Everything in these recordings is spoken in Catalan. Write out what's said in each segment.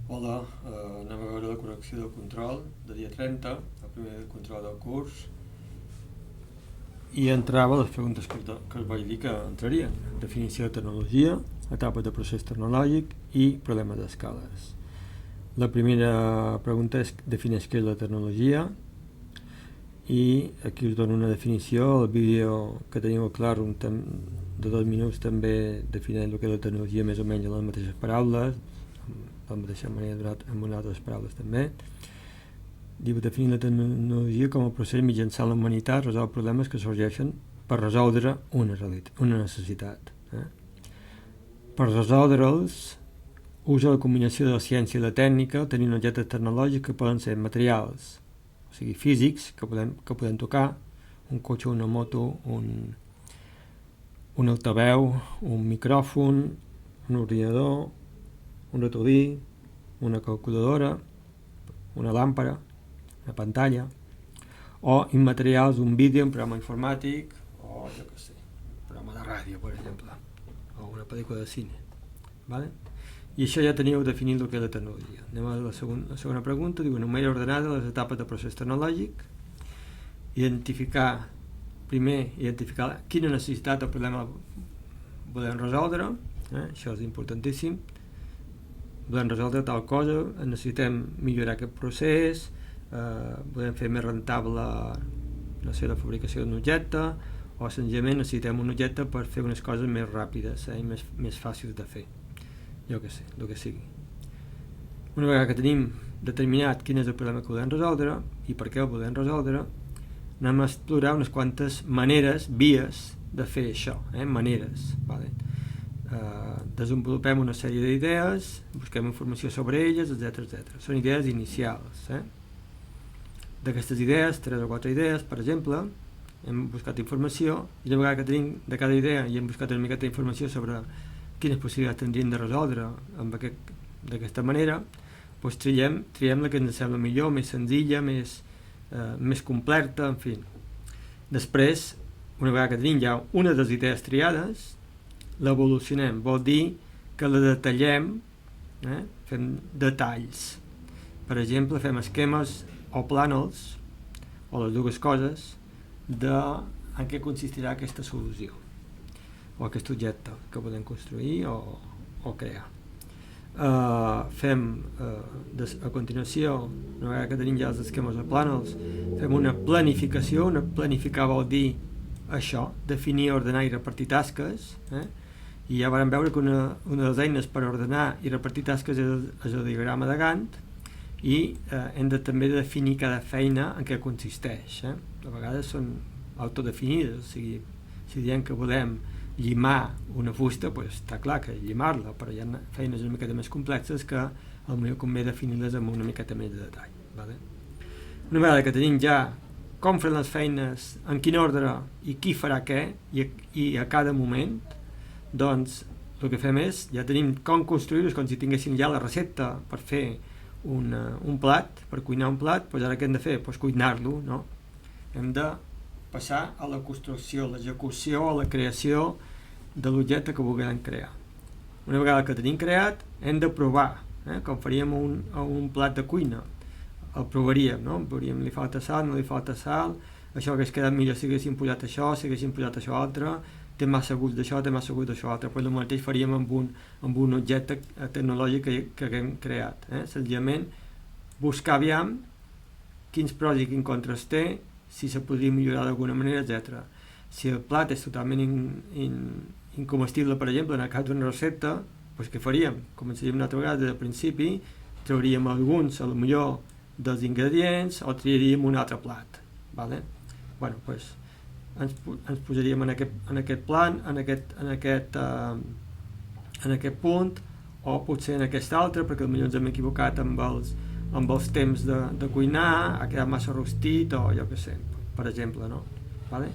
Hola, anem a veure la correcció del control de dia 30, el primer control del curs, i entrava les preguntes que us vaig dir que entrarien: definició de tecnologia, etapes de procés tecnològic i problemes d'escales. La primera pregunta és: defineix què és la tecnologia, i aquí us dono una definició. El vídeo que tenim al Classroom de 2 minuts també defineix el que és la tecnologia més o menys en les mateixes paraules, de la mateixa manera amb unes altres paraules també. Diu: definir la tecnologia com a procés mitjançant la humanitat resol problemes que sorgeixen per resoldre una necessitat. Per resoldre'ls usa la combinació de la ciència i la tècnica, tenint objectes tecnològics que poden ser materials, o sigui físics, que podem tocar, un cotxe, una moto, un altaveu, un micròfon, un ordinador, un ratolí, una calculadora, una làmpara, una pantalla, o immaterials, un vídeo, un programa informàtic, o jo què sé, un programa de ràdio, per exemple, o una pel·lícula de cine. Vale? I això ja teníeu definit el que és la tecnologia. Anem a la segona pregunta. Diu: enumera ordenada les etapes del procés tecnològic. Primer identificar quina necessitat o problema volem resoldre, això és importantíssim. Volem resoldre tal cosa, necessitem millorar aquest procés, volem fer més rentable, no sé, la fabricació d'un objecte, o senzillament necessitem un objecte per fer unes coses més ràpides i més fàcils de fer, jo què sé, el que sigui. Una vegada que tenim determinat quin és el problema que volem resoldre i per què el volem resoldre, anem a explorar unes quantes maneres, vies de fer això, maneres, vale? Desenvolupem una sèrie d'idees, busquem informació sobre elles, etc. Són idees inicials. D'aquestes idees, 3 o 4 idees, per exemple, hem buscat informació, i una vegada que tenim de cada idea i hem buscat una miqueta d'informació sobre quines possibilitats tindrien de resoldre d'aquesta manera, doncs triem la que ens sembla millor, més senzilla, més completa, en fi. Després, una vegada que tenim ja una de les idees triades, l'evolucionem, vol dir que la detallem, fem detalls. Per exemple, fem esquemes o plànols, o les dues coses, en què consistirà aquesta solució, o aquest objecte que podem construir o crear. A continuació, una vegada que tenim ja els esquemes o plànols, fem una planificació. Planificar vol dir això, definir, ordenar i repartir tasques, i ja vam veure que una de les eines per ordenar i repartir tasques és el diagrama de Gantt, i hem de també definir cada feina en què consisteix. A vegades són autodefinides, o sigui, si diem que volem llimar una fusta, doncs està clar que llimar-la, però hi ha feines una miqueta més complexes que potser convé definir-les amb una miqueta més de detall. Vale? Una vegada que tenim ja com fan les feines, en quin ordre i qui farà què, i a cada moment, doncs el que fem és, ja tenim com construir-ho, com si tinguéssim ja la recepta per fer un plat, per cuinar un plat, doncs ara què hem de fer? Doncs cuinar-lo, no? Hem de passar a la construcció, l'execució o la creació de l'objecte que vulguem crear. Una vegada que tenim creat, hem de provar, com faríem un plat de cuina. El provaríem, no? Veuríem, li falta sal, no li falta sal, això hagués quedat millor si haguéssim posat això, si haguéssim posat això altre, té massa gust d'això, té massa gust d'això altre. Però el mateix faríem amb un objecte tecnològic que haguem creat. Senzillament buscar aviam quins pros i quins contres té, si se podria millorar d'alguna manera, etc. Si el plat és totalment incomestible, per exemple, en el cas d'una recepta, doncs què faríem? Començaríem una altra vegada des del principi, trauríem alguns, potser, dels ingredients, o triaríem un altre plat. Vale? Bueno, doncs ens posaríem en aquest plan, en aquest punt, o potser en aquest altre, perquè potser ens hem equivocat amb els temps de cuinar, ha quedat massa rostit, o jo què sé, per exemple, no? Vale?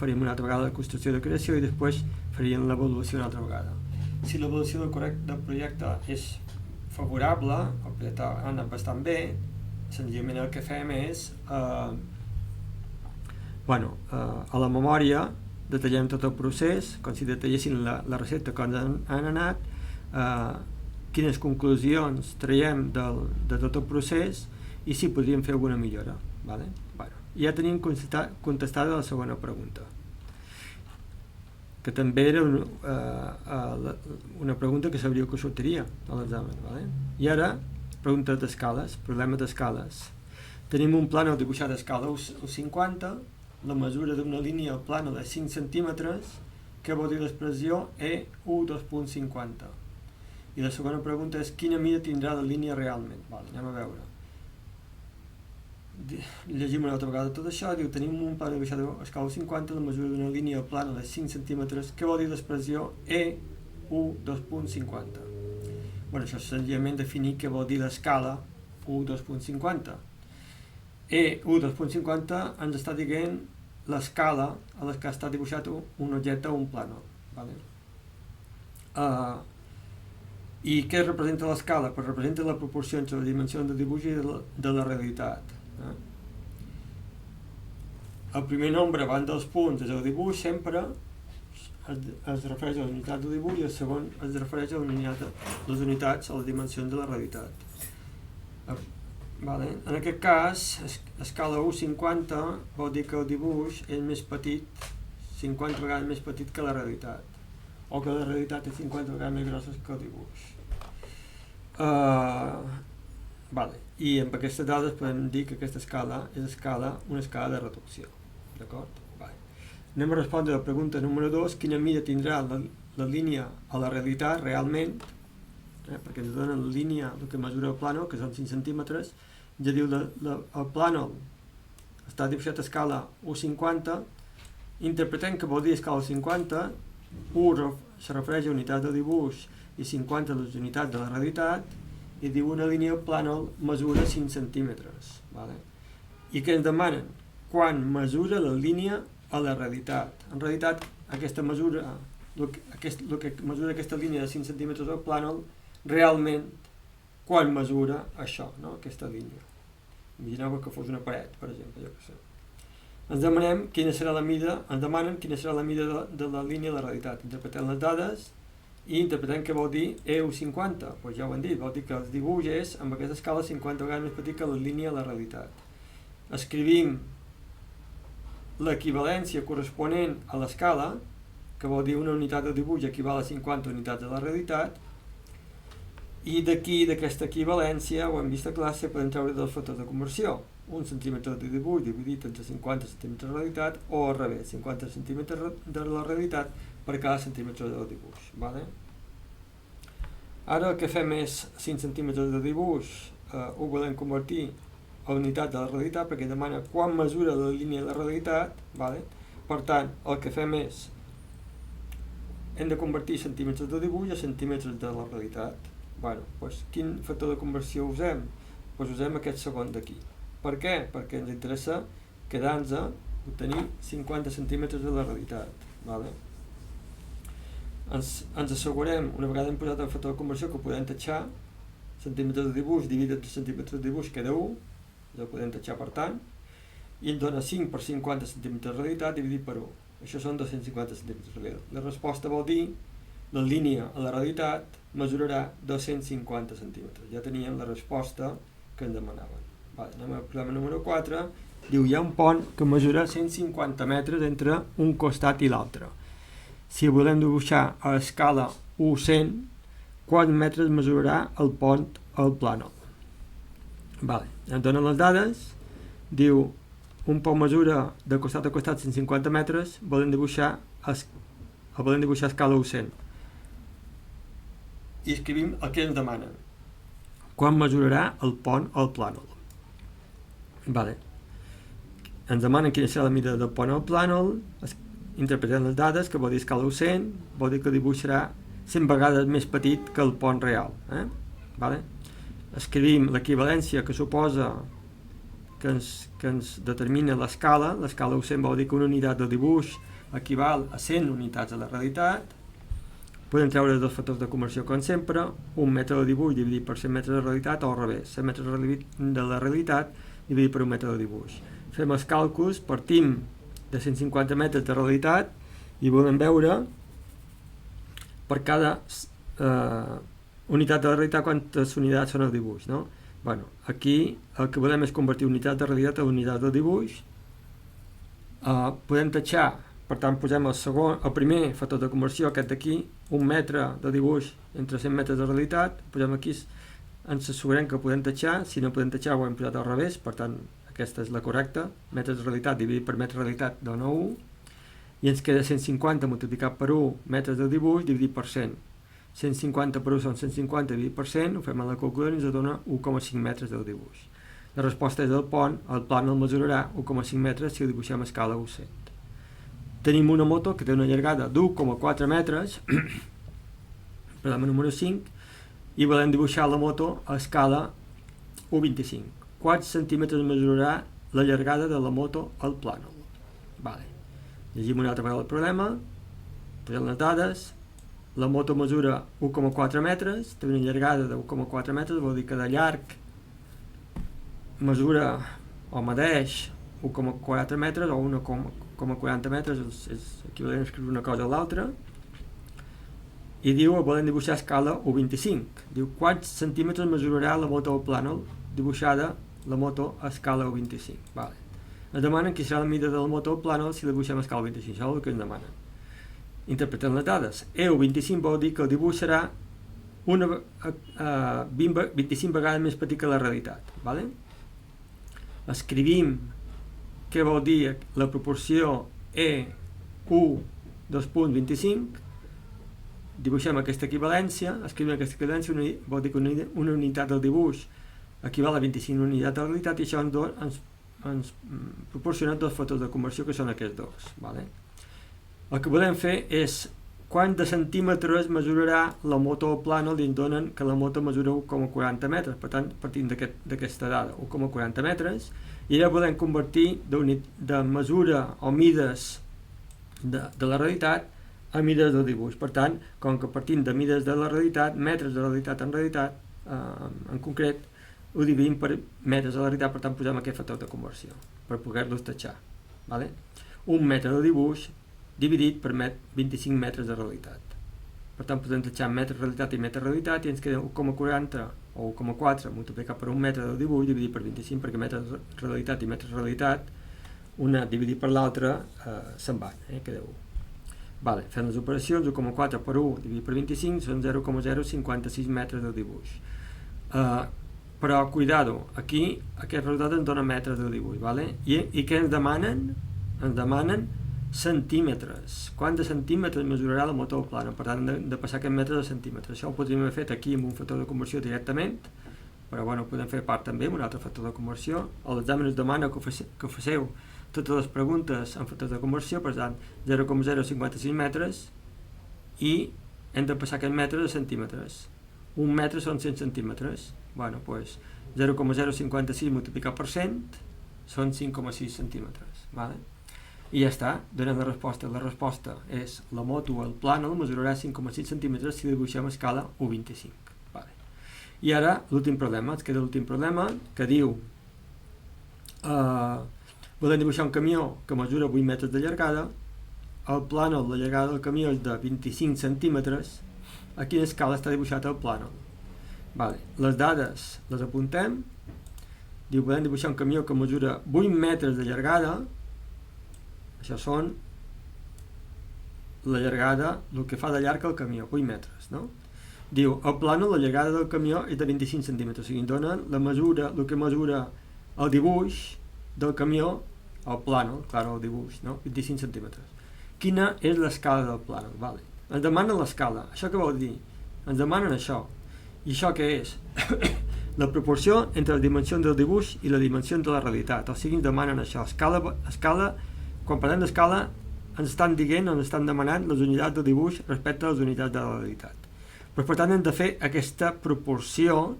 Faríem una altra vegada la construcció de creació i després faríem l'avaluació una altra vegada. Si l'avaluació del projecte és favorable, el projecte ha anat bastant bé, senzillament el que fem és a la memòria detallem tot el procés, com si detallessin la recepta que han anat, quines conclusions traiem de tot el procés i si podríem fer alguna millora. Vale? Bueno, ja tenim contestada la segona pregunta, que també era una pregunta que sabríeu que sortiria a l'examen. Vale? I ara, pregunta d'escales, problema d'escales. Tenim un plànol dibuixat a escala 50, la mesura d'una línia al plànol és 5 centímetres, què vol dir l'expressió EU 2.50? I la segona pregunta és quina mida tindrà la línia realment? Vale, anem a veure. Llegim una altra vegada tot això. Diu, tenim un plànol dibuixat a escala 50, la mesura d'una línia al plànol és 5 centímetres, què vol dir l'expressió EU 2.50? Bueno, això és senzillament definir què vol dir l'escala U 2.50. EU 2.50 ens està dient l'escala a la que està dibuixat un objecte o un plànol. Vale? I què representa l'escala? Pues representa la proporció entre la dimensió del dibuix i de la realitat. El primer nombre abans dels punts és el dibuix, sempre es refereix a la unitat del dibuix, i el segon es refereix a les unitats, a les dimensions de la realitat. Vale. En aquest cas, escala 1,50 vol dir que el dibuix és més petit, 50 vegades més petit que la realitat, o que la realitat és 50 vegades més grossa que el dibuix. Vale. I amb aquestes dades podem dir que aquesta escala és una escala de reducció. D'acord? Vale. Anem a respondre a la pregunta número 2, quina mida tindrà la línia a la realitat realment, perquè ens dona la línia, el que mesura el plànol, que són 5 centímetres, ja diu el plànol està dibuixat a escala 1,50, interpretem que vol dir escala 50, 1 se refereix a unitat de dibuix i 50 a les unitats de la realitat, i diu una línia al plànol mesura 5 centímetres. Vale? I què ens demanen? Quan mesura la línia a la realitat. En realitat, aquesta mesura, el que mesura aquesta línia de 5 centímetres al plànol, realment, quan mesura això, no? Aquesta línia. Imagineu que fos una paret, per exemple, jo què sé. Ens demanen quina serà la mida de la línia a la realitat. Interpretem les dades i interpretem què vol dir EU50. Pues ja ho hem dit, vol dir que el dibuix és, amb aquesta escala, 50 vegades més petit que la línia a la realitat. Escrivim l'equivalència corresponent a l'escala, que vol dir una unitat de dibuix equival a 50 unitats de la realitat, i d'aquí, d'aquesta equivalència, ho hem vist a classe, podem treure dos factors de conversió. 1 centímetre de dibuix dividit entre 50 centímetres de realitat, o al revés, 50 centímetres de la realitat per cada centímetre del dibuix. Vale? Ara el que fem és 5 centímetres de dibuix, ho volem convertir a unitat de la realitat, perquè demana quan mesura la línia de la realitat. Vale? Per tant, el que fem és, hem de convertir centímetres de dibuix a centímetres de la realitat. Bueno, doncs quin factor de conversió usem? Doncs usem aquest segon d'aquí. Per què? Perquè ens interessa quedar-nos a obtenir 50 centímetres de la realitat. Vale? Ens assegurem, una vegada hem posat el factor de conversió, que ho podem tatxar. Centímetres de dibuix dividit entre centímetres de dibuix queda 1, el podem tatxar per tant, i ens dona 5 per 50 centímetres de realitat dividit per 1. Això són 250 centímetres de realitat. La resposta vol dir la línia a la realitat mesurarà 250 centímetres. Ja teníem la resposta que ens demanaven. Vale, anem al problema número 4. Diu, hi ha un pont que mesura 150 metres entre un costat i l'altre. Si volem dibuixar a escala 100, quants metres mesurarà el pont al plànol? Vale, ens donen les dades. Diu, un pont mesura de costat a costat 150 metres, volem dibuixar a escala 100. I escrivim el que ens demanen. Quan mesurarà el pont al plànol? Vale. Ens demanen quina serà la mida del pont al plànol, interpretem les dades, que vol dir escala 100, vol dir que el dibuix serà 100 vegades més petit que el pont real. Vale? Escrivim l'equivalència que suposa que ens determina l'escala. L'escala 100 vol dir que una unitat de dibuix equival a 100 unitats de la realitat. Podem treure dos factors de conversió com sempre, un metre de dibuix dividit per 100 metres de realitat, o al revés, 100 metres de la realitat dividit per un metre de dibuix. Fem els càlculs, partim de 150 metres de realitat i volem veure per cada unitat de la realitat quantes unitats són el dibuix, no? Bueno, aquí el que volem és convertir unitat de realitat a unitat de dibuix. Podem tatxar, per tant posem el primer factor de conversió, aquest d'aquí, 1 metre de dibuix entre 100 metres de realitat, posem aquí, ens assegurem que podem tatxar, si no podem tatxar ho hem posat al revés, per tant aquesta és la correcta, metres de realitat dividit per metre de realitat dona 1, i ens queda 150 multiplicat per 1 metres de dibuix dividit per 100. 150 per 1 són 150 dividit per 100, ho fem a la calculadora i ens dona 1,5 metres del dibuix. La resposta és el pont, el plànol mesurarà 1,5 metres si ho dibuixem a escala U100. Tenim una moto que té una llargada d'1,4 metres, problema número 5, i volem dibuixar la moto a escala U25. Quants centímetres mesurarà la llargada de la moto al plànol? Vale. Llegim una altra vegada el problema, posem les dades. La moto mesura 1,4 metres, té una llargada de 1,4 metres, vol dir que de llarg mesura o medeix 1,4 metres o 1,40 metres, és equivalent a escriure una cosa a l'altra, i diu, volem dibuixar a escala U25. Diu, quants centímetres mesurarà la moto al plànol dibuixada la moto a escala U25. Vale. Ens demanen quina serà la mida de la moto al plànol si la dibuixem a escala U25, això és el que ens demanen. Interpretem les dades. EU25 vol dir que el dibuix serà 25 vegades més petit que la realitat. Vale? Escrivim què vol dir la proporció EU2.25, dibuixem aquesta equivalència, escrivim aquesta equivalència, vol dir que una unitat del dibuix equival a 25 unitats de la realitat, i això ens proporciona dos factors de conversió que són aquests dos. Vale? El que volem fer és quants de centímetres mesurarà la moto al plànol, i ens donen que la moto mesura 1,40 metres, per tant partim d'aquesta dada, 1,40 metres, i ara volem convertir de mesura o mides de la realitat a mides del dibuix. Per tant, com que partim de mides de la realitat, metres de la realitat en realitat, en concret, ho dividim per metres de la realitat, per tant posem aquest factor de conversió per poder-los tatxar. Vale? Un metre de dibuix dividit per 25 metres de realitat. Per tant, podem tatxar metre realitat i metre realitat, i ens queda 1,40 o 1,4 multiplicat per un metre del dibuix dividit per 25, perquè metre realitat i metre realitat, una dividit per l'altra, se'n van, queda 1. Vale, fem les operacions, 1,4 per 1 dividit per 25 són 0,056 metres del dibuix. Però, cuidado, aquí aquest resultat ens dona metres del dibuix, vale? I què ens demanen? Ens demanen centímetres. Quants de centímetres mesurarà la moto al plànol? Per tant, hem de passar aquest metre de centímetres. Això ho podríem haver fet aquí amb un factor de conversió directament, però bueno, ho podem fer a part també amb un altre factor de conversió. A l'examen us demana que faceu totes les preguntes en factors de conversió, per tant, 0,056 metres, i hem de passar aquest metre de centímetres. Un metre són 100 centímetres. Bueno, doncs 0,056 multiplicat per 100 són 5,6 centímetres. Vale? I ja està, donem la resposta. La resposta és la moto al plànol mesurarà 5,6 centímetres si dibuixem a escala U25. Vale. I ara l'últim problema, ens queda l'últim problema, que diu volem dibuixar un camió que mesura 8 metres de llargada, al plànol la llargada del camió és de 25 centímetres, a quina escala està dibuixat el plànol? Vale. Les dades les apuntem, diu volem dibuixar un camió que mesura 8 metres de llargada, això són la llargada, el que fa de llarg el camió, 8 metres, no? Diu, al plànol la llargada del camió és de 25 centímetres, o sigui, donen la mesura, el que mesura el dibuix del camió al plànol, clar, el dibuix, no? 25 centímetres. Quina és l'escala del plànol? Vale. Ens demanen l'escala. Això què vol dir? Ens demanen això. I això què és? La proporció entre les dimensions del dibuix i les dimensions de la realitat. O sigui, ens demanen això. Escala, quan parlem d'escala, ens estan dient, ens estan demanant les unitats del dibuix respecte a les unitats de la realitat. Però, per tant, hem de fer aquesta proporció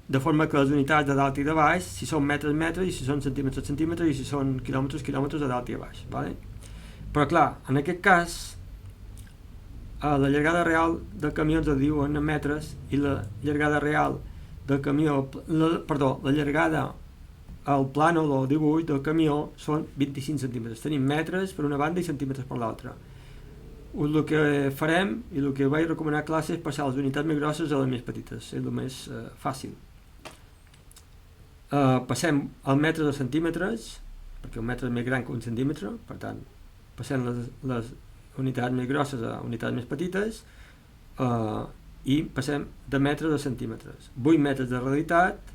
de forma que les unitats de dalt i de baix, si són metres, metres, i si són centímetres, centímetres, i si són quilòmetres, quilòmetres de dalt i a baix. Vale? Però, clar, en aquest cas, la llargada real del camió ens diuen en metres, i la llargada real del camió, la llargada al plànol o dibuix del camió són 25 centímetres. Tenim metres per una banda i centímetres per l'altra. el que farem i el que vaig recomanar a classe és passar les unitats més grosses a les més petites, és el més fàcil. Passem al metre de centímetres, perquè un metre és més gran que un centímetre, per tant passem les unitats més grosses a unitats més petites, i passem de metres a centímetres. 8 metres de radialitat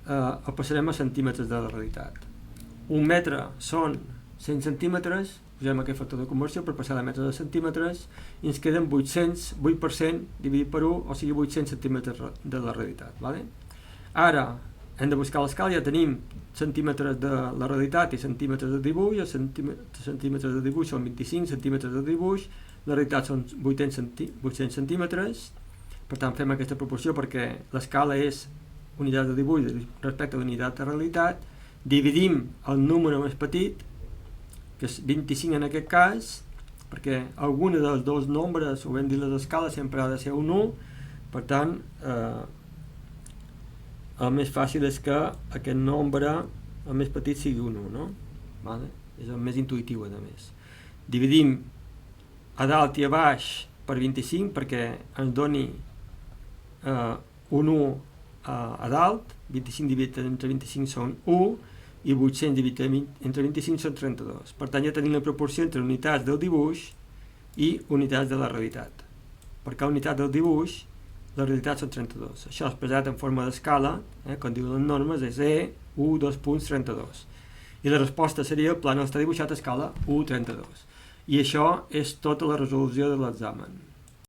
el passarem a centímetres de radialitat. Un metre són 100 centímetres, posem aquest factor de conversió per passar de metres a centímetres i ens queden 8% dividit per 1, o sigui 800 centímetres de la radialitat. Vale? Ara hem de buscar l'escala, ja tenim centímetres de la radialitat i centímetres de dibuix, els centímetres de dibuix són 25, centímetres de dibuix, la radialitat són 800 centímetres, per tant fem aquesta proporció perquè l'escala és unitat de dibuix respecte a la unitat de realitat, dividim el número més petit, que és 25 en aquest cas, perquè alguna dels dos nombres, ho vam dir les escales, sempre ha de ser un 1, per tant el més fàcil és que aquest nombre, el més petit, sigui un 1, no? Vale? És el més intuïtiu, a més. Dividim a dalt i a baix per 25 perquè ens doni un 1 a dalt, 25 dividit entre 25 són 1 i 800 dividit entre 25 són 32. Per tant ja tenim la proporció entre unitats del dibuix i unitats de la realitat. Per cada unitat del dibuix la realitat són 32. Això expressat en forma d'escala, com diuen les normes, és E1 2.32. I la resposta seria el plànol està dibuixat a escala 1.32. I això és tota la resolució de l'examen.